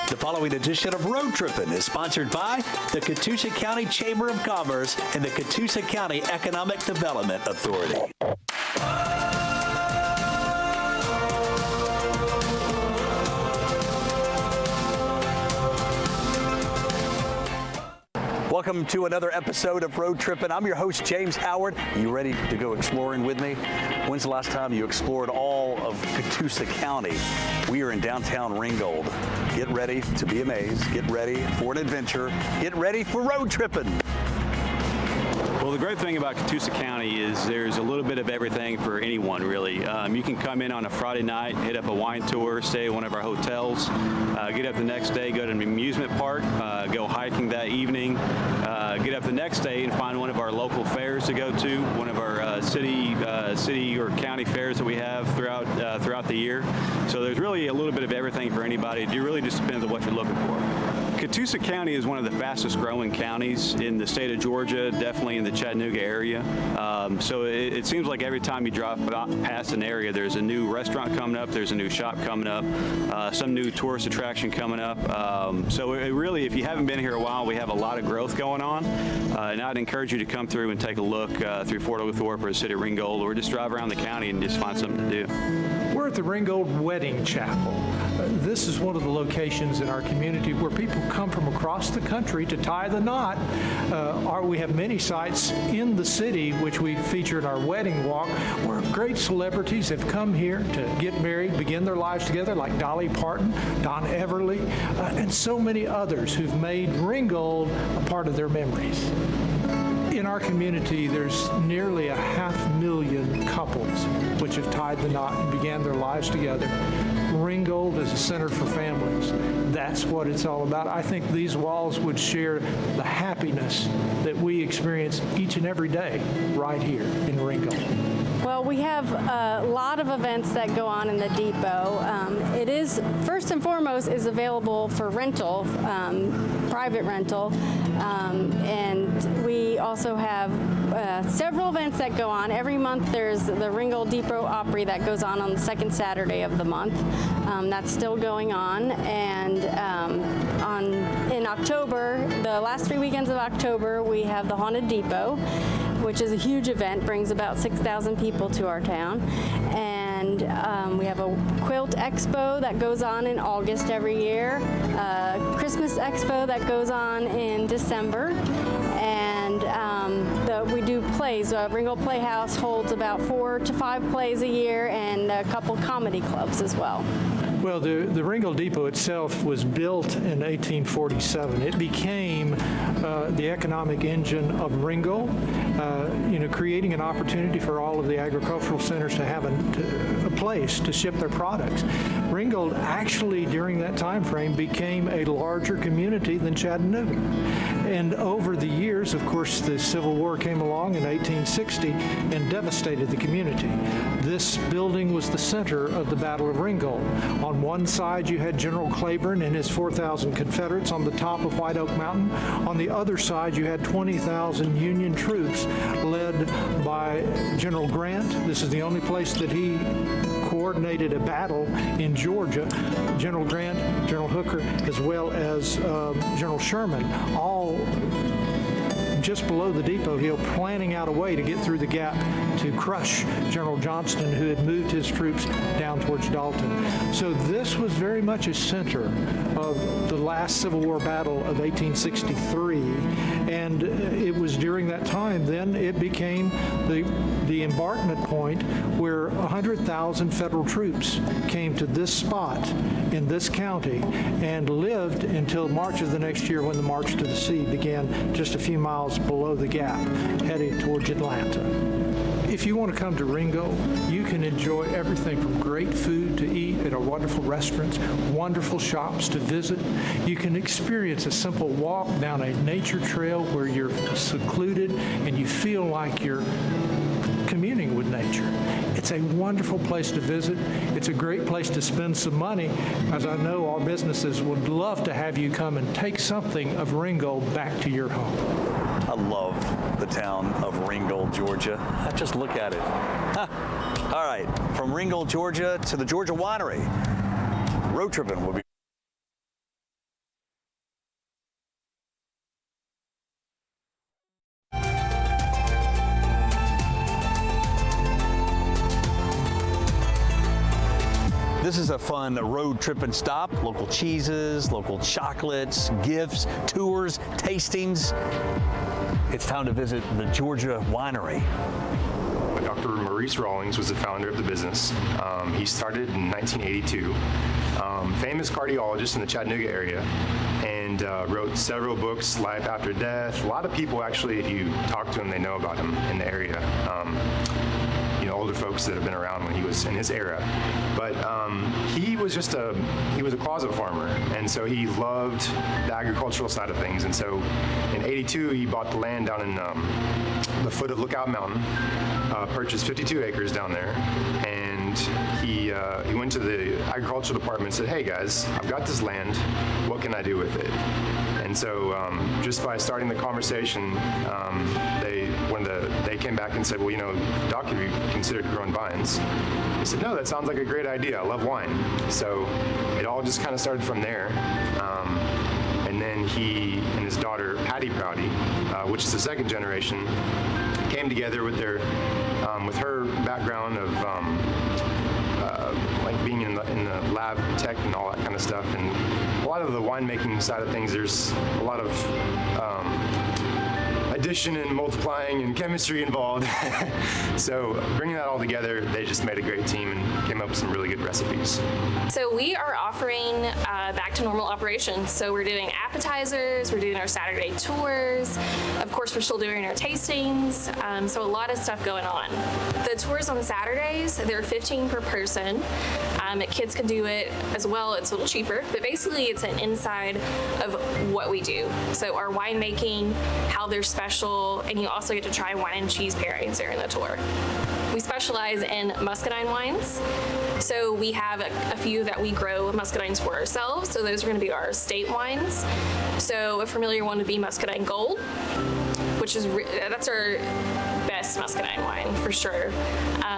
The following edition of Road Trippin' is sponsored by the Catoosa County Chamber of Commerce and the Catoosa County Economic Development Authority. Welcome to another episode of Road Trippin'. I'm your host, James Howard. Are you ready to go exploring with me? When's the last time you explored all of Catoosa County? We are in downtown Ringgold. Get ready to be amazed. Get ready for an adventure. Get ready for Road Trippin'. Well, the great thing about Catoosa County is there's a little bit of everything for anyone, really. You can come in on a Friday night, hit up a wine tour, stay at one of our hotels, get up the next day, go to an amusement park, go hiking that evening, get up the next day and find one of our local fairs to go to, one of our city or county fairs that we have throughout the year. So there's really a little bit of everything for anybody. It really just depends on what you're looking for. Catoosa County is one of the fastest growing counties in the state of Georgia, definitely in the Chattanooga area. So it seems like every time you drive past an area, there's a new restaurant coming up, there's a new shop coming up, some new tourist attraction coming up. So it really, if you haven't been here a while, we have a lot of growth going on. And I'd encourage you to come through and take a look through Fort Oglethorpe or the city of Ringgold, or just drive around the county and just find something to do. We're at the Ringgold Wedding Chapel. This is one of the locations in our community where people come from across the country to tie the knot. We have many sites in the city which we feature in our wedding walk where great celebrities have come here to get married, begin their lives together, like Dolly Parton, Don Everly, and so many others who've made Ringgold a part of their memories. In our community, there's nearly 500,000 couples which have tied the knot and began their lives together. Ringgold is a center for families. That's what it's all about. I think these walls would share the happiness that we experience each and every day right here in Ringgold. Well, we have a lot of events that go on in the depot. It is, first and foremost, is available for rental, private rental, and we also have several events that go on. Every month there's the Ringgold Depot Opry that goes on the second Saturday of the month. That's still going on, and in October, the last 3 weekends of October, we have the Haunted Depot, which is a huge event, brings about 6,000 people to our town. And we have a quilt expo that goes on in August every year, Christmas expo that goes on in December, and we do plays. Ringgold Playhouse holds about 4 to 5 plays a year, and a couple comedy clubs as well. Well, the Ringgold Depot itself was built in 1847. It became the economic engine of Ringgold, creating an opportunity for all of the agricultural centers to have a place to ship their products. Ringgold actually, during that time frame, became a larger community than Chattanooga. And over the years, of course, the Civil War came along in 1860 and devastated the community. This building was the center of the Battle of Ringgold. On one side, you had General Claiborne and his 4,000 Confederates on the top of White Oak Mountain. On the other side, you had 20,000 Union troops led by General Grant. This is the only place that he coordinated a battle in Georgia. General Grant, General Hooker, as well as General Sherman, all just below the depot hill, planning out a way to get through the gap to crush General Johnston, who had moved his troops down towards Dalton. So this was very much a center of the last Civil War battle of 1863, and it was during that time then it became the embarkment point where 100,000 federal troops came to this spot in this county and lived until March of the next year, when the March to the Sea began just a few miles below the gap, heading towards Atlanta. If you want to come to Ringgold, you can enjoy everything from great food to eat at our wonderful restaurants, wonderful shops to visit. You can experience a simple walk down a nature trail where you're secluded and you feel like you're communing with nature. It's a wonderful place to visit. It's a great place to spend some money, as I know our businesses would love to have you come and take something of Ringgold back to your home. I love the town of Ringgold, Georgia. Just look at it. All right, from Ringgold, Georgia to the Georgia Winery. Road Trippin' will be This is a fun road tripping stop. Local cheeses, local chocolates, gifts, tours, tastings. It's time to visit the Georgia Winery. Dr. Maurice Rawlings was the founder of the business. He started in 1982. Famous cardiologist in the Chattanooga area, and wrote several books, Life After Death. A lot of people actually, if you talk to him, they know about him in the area. Older folks that have been around when he was in his era. But he was a closet farmer, and so he loved the agricultural side of things. And so in '82, he bought the land down in the foot of Lookout Mountain, purchased 52 acres down there, and he went to the agricultural department and said, "Hey guys, I've got this land. What can I do with it?" And so just by starting the conversation, they came back and said, "Well, Doc, have you considered growing vines?" He said, "No, that sounds like a great idea. I love wine." So it all just kind of started from there. And then he and his daughter, Patty Prouty, which is the second generation, came together with with her background of like being in the lab tech and all that kind of stuff, and a lot of the winemaking side of things. There's a lot of addition and multiplying and chemistry involved. So bringing that all together, they just made a great team and came up with some really good recipes. So we are offering back to normal operations. So we're doing appetizers, we're doing our Saturday tours. Of course, we're still doing our tastings. So a lot of stuff going on. The tours on Saturdays, they're $15 per person. Kids can do it as well. It's a little cheaper, but basically it's an inside of what we do. So our winemaking, how they're special, and you also get to try wine and cheese pairings during the tour. We specialize in muscadine wines. So we have a few that we grow muscadines for ourselves. So those are going to be our estate wines. So a familiar one would be Muscadine Gold, which is that's our best muscadine wine for sure.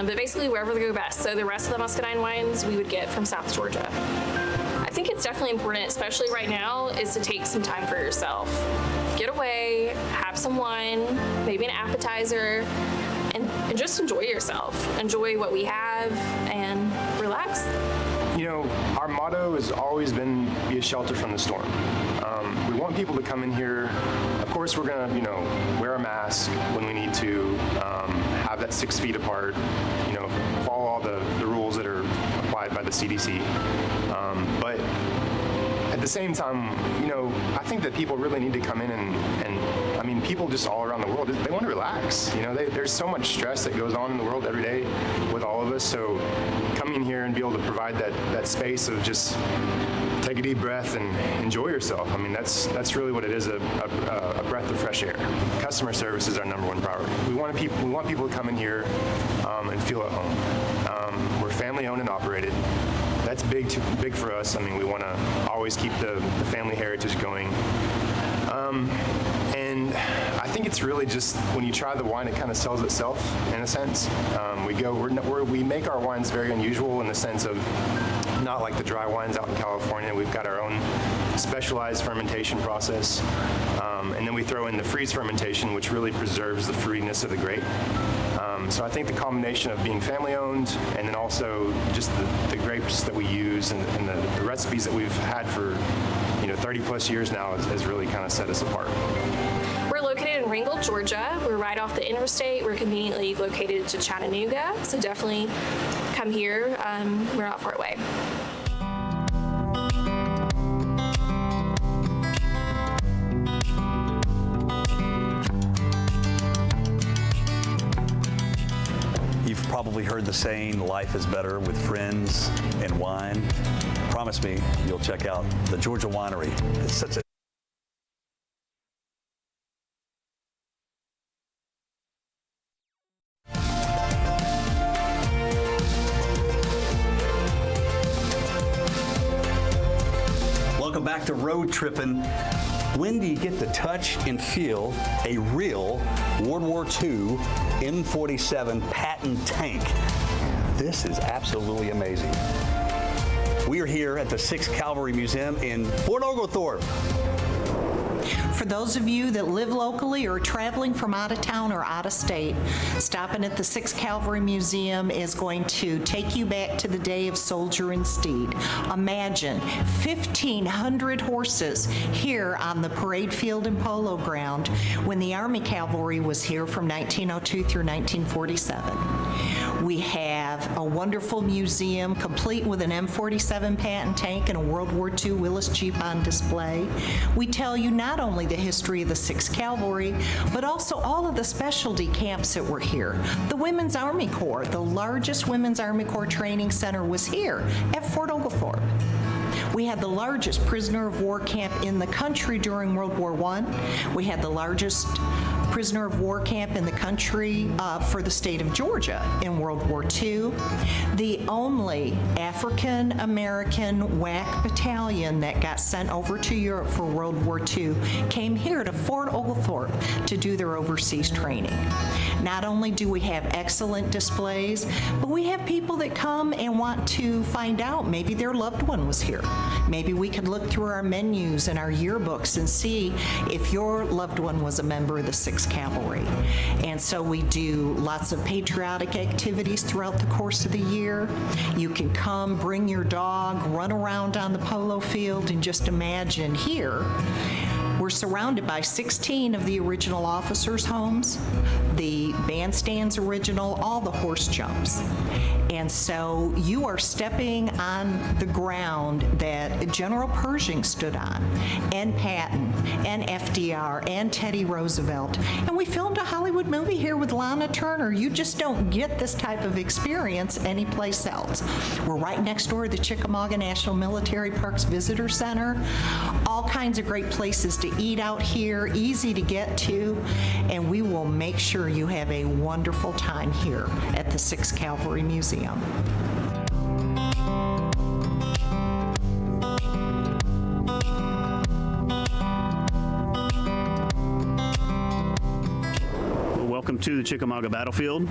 But basically wherever they go best. So the rest of the muscadine wines we would get from South Georgia. I think it's definitely important, especially right now, is to take some time for yourself. Get away, have some wine, maybe an appetizer, and just enjoy yourself. Enjoy what we have and relax. Our motto has always been be a shelter from the storm. We want people to come in here. Of course, we're going to, wear a mask when we need to, have that 6 feet apart, follow all the rules that are applied by the CDC. But at the same time, I think that people really need to come in and people just all around the world, they want to relax. There's so much stress that goes on in the world every day with all of us. So coming here and be able to provide that space of just take a deep breath and enjoy yourself. That's really what it is, a breath of fresh air. Customer service is our #1 priority. We want people to come in here and feel at home. We're family owned and operated. That's big for us. We want to always keep the family heritage going. And I think it's really just when you try the wine, it kind of sells itself in a sense. We make our wines very unusual in the sense of not like the dry wines out in California. We've got our own specialized fermentation process. And then we throw in the freeze fermentation, which really preserves the fruitiness of the grape. So I think the combination of being family owned and then also just the grapes that we use and the recipes that we've had for 30 plus years now has really kind of set us apart. We're located in Ringgold, Georgia. We're right off the interstate. We're conveniently located to Chattanooga, so definitely come here. We're not far away. You've probably heard the saying, life is better with friends and wine. Promise me you'll check out the Georgia Winery. It's such a Welcome back to Road Trippin'. When do you get to touch and feel a real World War II M47 Patton tank? This is absolutely amazing. We are here at the 6th Cavalry Museum in Fort Oglethorpe. For those of you that live locally or are traveling from out of town or out of state, stopping at the 6th Cavalry Museum is going to take you back to the day of soldier and steed. Imagine 1,500 horses here on the parade field and polo ground when the Army Cavalry was here from 1902 through 1947. We have a wonderful museum complete with an M47 Patton tank and a World War II Willis Jeep on display. We tell you not only the history of the 6th Cavalry, but also all of the specialty camps that were here. The Women's Army Corps, the largest Women's Army Corps training center, was here at Fort Oglethorpe. We had the largest prisoner of war camp in the country during World War I. We had the largest prisoner of war camp in the country for the state of Georgia in World War II. The only African-American WAC battalion that got sent over to Europe for World War II came here to Fort Oglethorpe to do their overseas training. Not only do we have excellent displays, but we have people that come and want to find out maybe their loved one was here. Maybe we can look through our menus and our yearbooks and see if your loved one was a member of the 6th Cavalry. And so we do lots of patriotic activities throughout the course of the year. You can come, bring your dog, run around on the polo field, and just imagine here, we're surrounded by 16 of the original officers' homes, the bandstand's original, all the horse jumps. And so you are stepping on the ground that General Pershing stood on, and Patton, and FDR, and Teddy Roosevelt. And we filmed a Hollywood movie here with Lana Turner. You just don't get this type of experience anyplace else. We're right next door to the Chickamauga National Military Parks Visitor Center. All kinds of great places to eat out here, easy to get to, and we will make sure you have a wonderful time here at the 6th Cavalry Museum. Welcome to the Chickamauga Battlefield.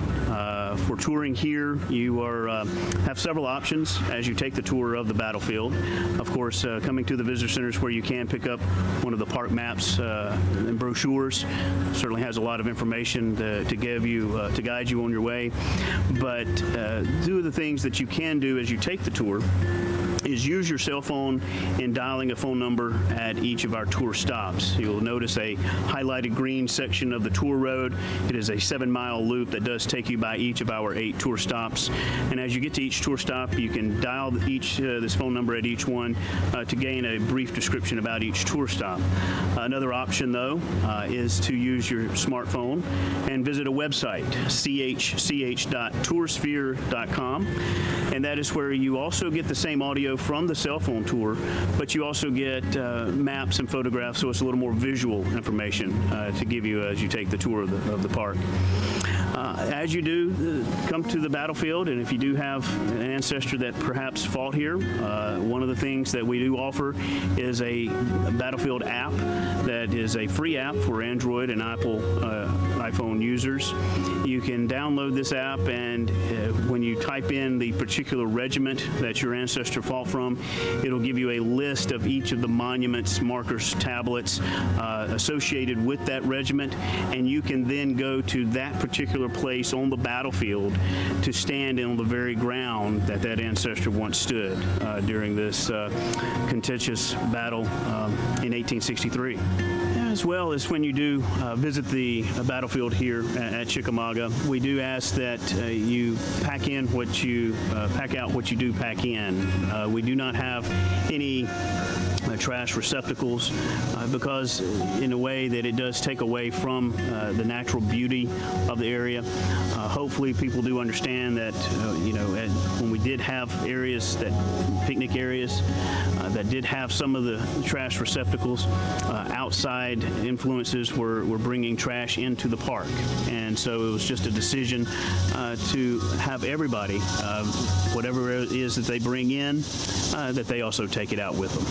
For touring here, you have several options as you take the tour of the battlefield. Of course, coming to the visitor centers where you can pick up one of the park maps and brochures certainly has a lot of information to give you, to guide you on your way. But two of the things that you can do as you take the tour is use your cell phone in dialing a phone number at each of our tour stops. You'll notice a highlighted green section of the tour road. It is a 7-mile loop that does take you by each of our 8 tour stops. And as you get to each tour stop, you can dial this phone number at each one to gain a brief description about each tour stop. Another option, though, is to use your smartphone and visit a website, chch.toursphere.com. And that is where you also get the same audio from the cell phone tour, but you also get maps and photographs, so it's a little more visual information to give you as you take the tour of the park. As you do come to the battlefield, and if you do have an ancestor that perhaps fought here, one of the things that we do offer is a battlefield app that is a free app for Android and Apple iPhone users. You can download this app, and when you type in the particular regiment that your ancestor fought from, it'll give you a list of each of the monuments, markers, tablets associated with that regiment, and you can then go to that particular place on the battlefield to stand on the very ground that ancestor once stood during this contentious battle in 1863. As well as when you do visit the battlefield here at Chickamauga, we do ask that you pack out what you do pack in. We do not have any trash receptacles because in a way that it does take away from the natural beauty of the area. Hopefully people do understand that when we did have areas, picnic areas that did have some of the trash receptacles, outside influences were bringing trash into the park, and so it was just a decision to have everybody, whatever it is that they bring in, that they also take it out with them.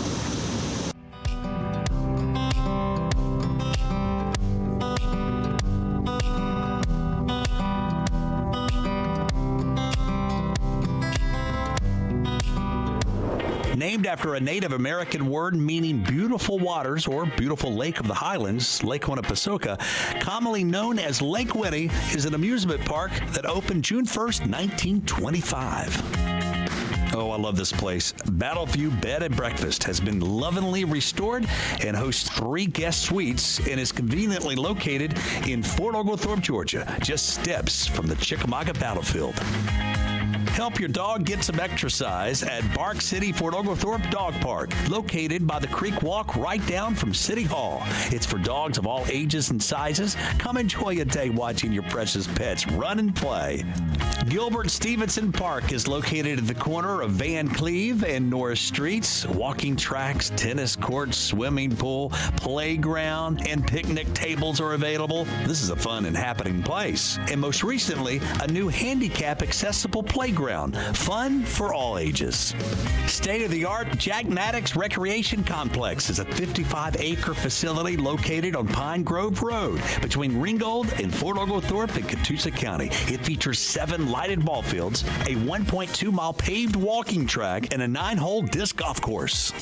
named after a Native American word meaning beautiful waters or beautiful lake of the Highlands. Lake Winnepesaukah, commonly known as Lake Winnie, is an amusement park that opened June 1st, 1925. Oh, I love this place. Battleview Bed and Breakfast has been lovingly restored and hosts 3 guest suites and is conveniently located in Fort Oglethorpe, Georgia, just steps from the Chickamauga battlefield. Help your dog get some exercise at Bark City Fort Oglethorpe Dog Park, located by the Creek Walk right down from City Hall. It's for dogs of all ages and sizes. Come enjoy a day watching your precious pets run and play. Gilbert Stevenson Park is located at the corner of Van Cleve and Norris Streets. Walking tracks, tennis courts, swimming pool, playground, and picnic tables are available. This is a fun and happening place. And most recently, a new handicap accessible playground. Fun for all ages. State-of-the-art Jack Maddox Recreation Complex is a 55-acre facility located on Pine Grove Road between Ringgold and Fort Oglethorpe in Catoosa County. It features 7 lighted ball fields, a 1.2-mile paved walking track, and a 9-hole disc golf course.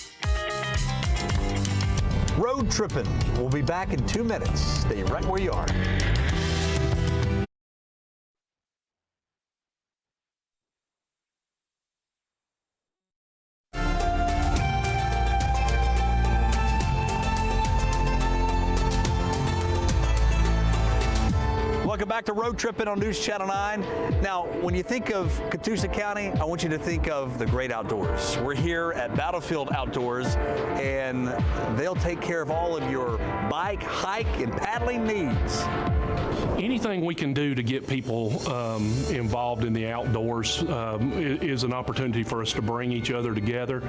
Road Trippin'. We'll be back in 2 minutes. Stay right where you are. Welcome back to Road Trippin' on News Channel 9. Now, when you think of Catoosa County, I want you to think of the great outdoors. We're here at Battlefield Outdoors, and they'll take care of all of your bike, hike, and paddling needs. Anything we can do to get people involved in the outdoors is an opportunity for us to bring each other together.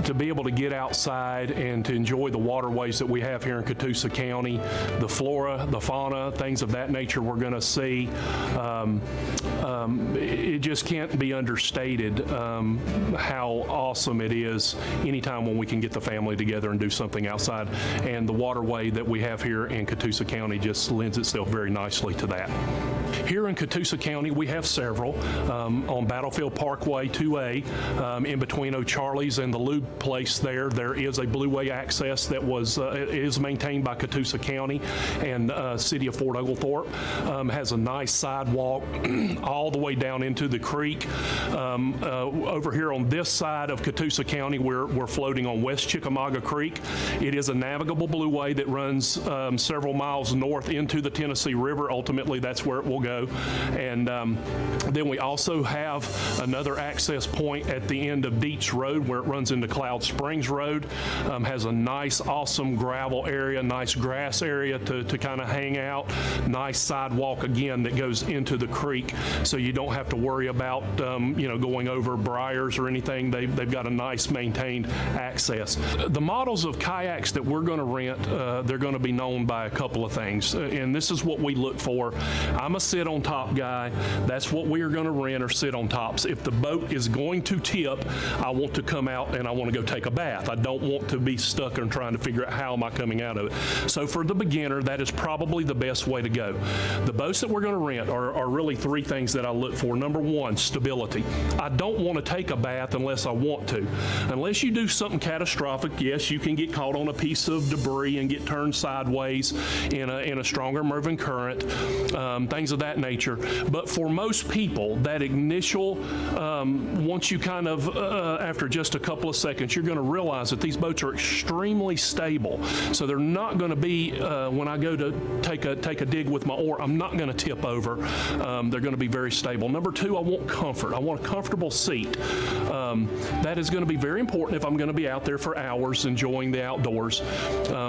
To be able to get outside and to enjoy the waterways that we have here in Catoosa County, the flora, the fauna, things of that nature we're going to see. It just can't be understated how awesome it is anytime when we can get the family together and do something outside. And the waterway that we have here in Catoosa County just lends itself very nicely to that. Here in Catoosa County, we have several. On Battlefield Parkway 2A, in between O'Charlie's and the Lube place there is a Blueway access that is maintained by Catoosa County and City of Fort Oglethorpe. Has a nice sidewalk all the way down into the creek. Over here on this side of Catoosa County, we're floating on West Chickamauga Creek. It is a navigable blueway that runs several miles north into the Tennessee River. Ultimately, that's where it will go. And then we also have another access point at the end of Dietz Road where it runs into Cloud Springs Road. Has a nice, awesome gravel area, nice grass area to kind of hang out. Nice sidewalk again that goes into the creek, so you don't have to worry about going over briars or anything. They've got a nice maintained access. The models of kayaks that we're going to rent, they're going to be known by a couple of things, and this is what we look for. I'm a sit on top guy. That's what we are going to rent, or sit on tops. If the boat is going to tip, I want to come out and I want to go take a bath. I don't want to be stuck and trying to figure out how am I coming out of it. So for the beginner, that is probably the best way to go. The boats that we're going to rent are really 3 things that I look for. Number 1, stability. I don't want to take a bath unless I want to. Unless you do something catastrophic, yes, you can get caught on a piece of debris and get turned sideways in a stronger moving current, things of that nature. But for most people, that initial, once you kind of, after just a couple of seconds, you're going to realize that these boats are extremely stable. So they're not going to be, when I go to take a dig with my oar, I'm not going to tip over. They're going to be very stable. Number 2, I want comfort. I want a comfortable seat. That is going to be very important if I'm going to be out there for hours enjoying the outdoors.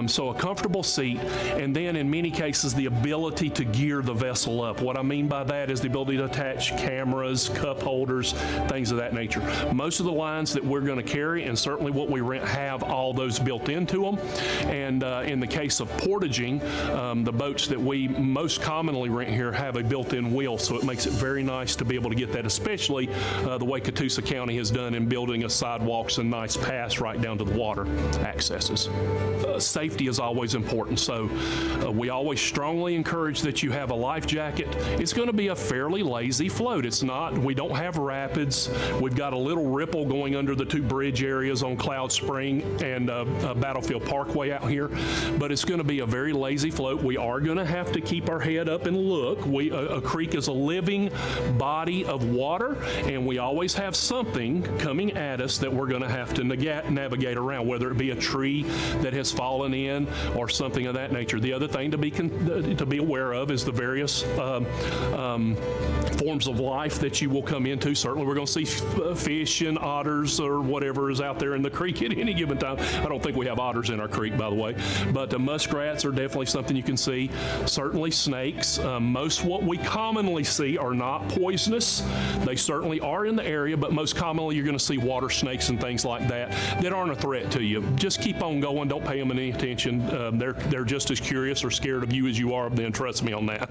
So a comfortable seat, and then in many cases the ability to gear the vessel up. What I mean by that is the ability to attach cameras, cup holders, things of that nature. Most of the lines that we're going to carry, and certainly what we rent, have all those built into them. And in the case of portaging, the boats that we most commonly rent here have a built-in wheel, so it makes it very nice to be able to get that, especially the way Catoosa County has done in building us sidewalks and nice paths right down to the water accesses. Safety is always important, so we always strongly encourage that you have a life jacket it's going to be a fairly lazy float. It's not, we don't have rapids. We've got a little ripple going under the two bridge areas on Cloud Spring and Battlefield Parkway out here, but it's going to be a very lazy float. We are going to have to keep our head up and look. A creek is a living body of water, and we always have something coming at us that we're going to have to navigate around, whether it be a tree that has fallen in or something of that nature. The other thing to be aware of is the various forms of life that you will come into. Certainly we're going to see fish and otters or whatever is out there in the creek at any given time. I don't think we have otters in our creek, by the way, but the muskrats are definitely something you can see. Certainly snakes. Most what we commonly see are not poisonous. They certainly are in the area, but most commonly you're going to see water snakes and things like that that aren't a threat to you. Just keep on going. Don't pay them any attention. They're just as curious or scared of you as you are of them. Trust me on that.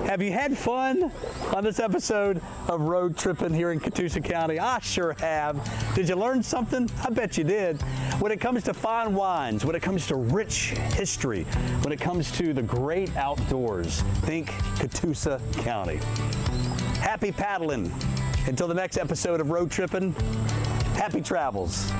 Have you had fun on this episode of Road Trippin' here in Catoosa County? I sure have. Did you learn something? I bet you did. When it comes to fine wines, when it comes to rich history, when it comes to the great outdoors, think Catoosa County. Happy paddling. Until the next episode of Road Trippin', happy travels.